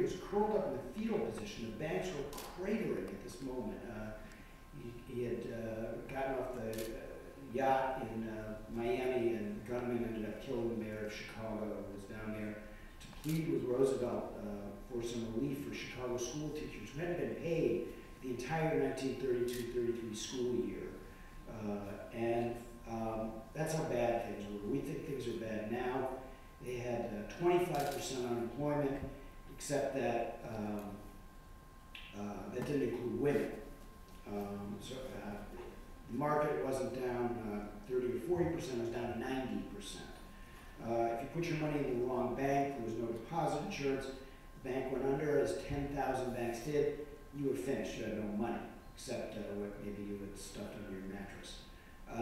was curled up in the fetal position. The banks were cratering at this moment. He had gotten off the yacht in Miami, and the gunman ended up killing the mayor of Chicago, who was down there to plead with Roosevelt for some relief for Chicago school teachers who hadn't been paid the entire 1932-33 school year. That's how bad things were. We think things are bad now. They had 25% unemployment, except that that didn't include women. The market wasn't down 30 or 40%, it was down to 90%. If you put your money in the wrong bank, there was no deposit insurance, the bank went under, as 10,000 banks did, you were finished, you had no money, except what maybe you had stuffed under your mattress. I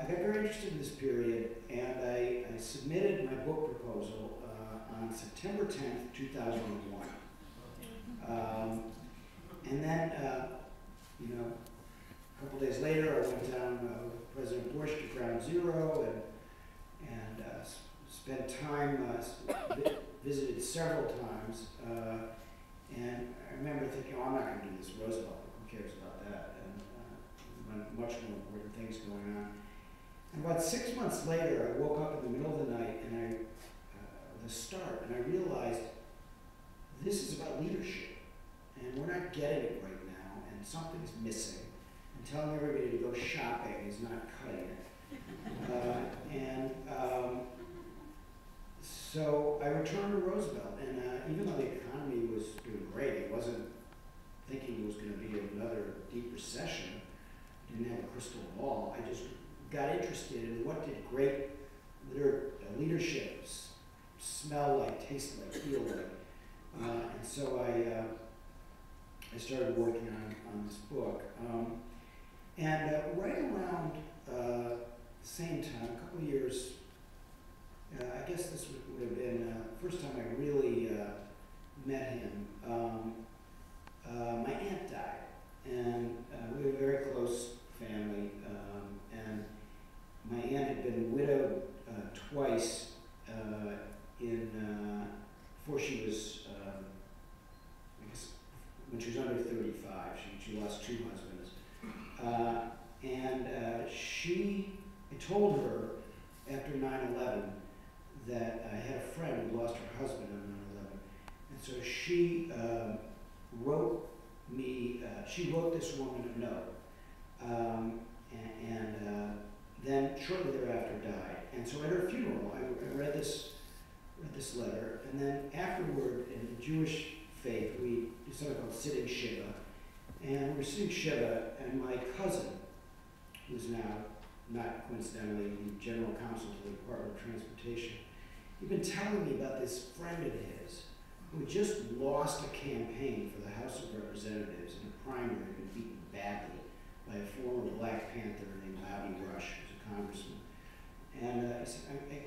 got very interested in this period, and I submitted my book proposal on September 10th, 2001. And then, a couple days later, I went down with President Bush to Ground Zero and spent time, visited several times. And I remember thinking, oh, I'm not going to do this Roosevelt, who cares about that? And much more important things going on. And about 6 months later, I woke up in the middle of the night and I realized this is about leadership. And we're not getting it right now, and something's missing. And telling everybody to go shopping is not cutting it. So I returned to Roosevelt, and even though the economy was doing great, it wasn't thinking it was going to be another deep recession. I didn't have a crystal ball. I just got interested in what did great leadership smell like, taste like, feel like. And so I started working on this book. Right around the same time, a couple of years, I guess this would have been the first time I really met him. My aunt died, and we were a very close family. And my aunt had been widowed twice before she was, I guess, when she was under 35. She lost 2 husbands. I told her after 9/11 that I had a friend who lost her husband on 9/11. And so she wrote this woman a note. Then shortly thereafter died. And so at her funeral, I read this letter, and then afterward, in the Jewish faith, we do something called sitting Shiva. And we're sitting Shiva, and my cousin, who's now, not coincidentally, the general counsel to the Department of Transportation, he'd been telling me about this friend of his who had just lost a campaign for the House of Representatives in a primary, had been beaten badly by a former Black Panther named Bobby Rush, who's a congressman. And he said,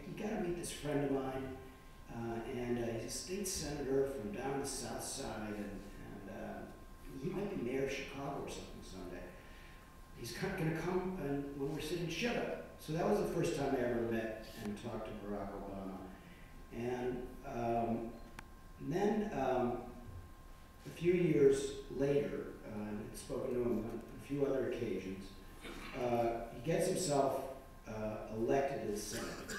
you got to meet this friend of mine. He's a state senator from down the south side, and he might be mayor of Chicago or something someday. He's going to come when we're sitting Shiva. So that was the first time I ever met and talked to Barack Obama. And then a few years later, I'd spoken to him on a few other occasions, he gets himself elected to the Senate.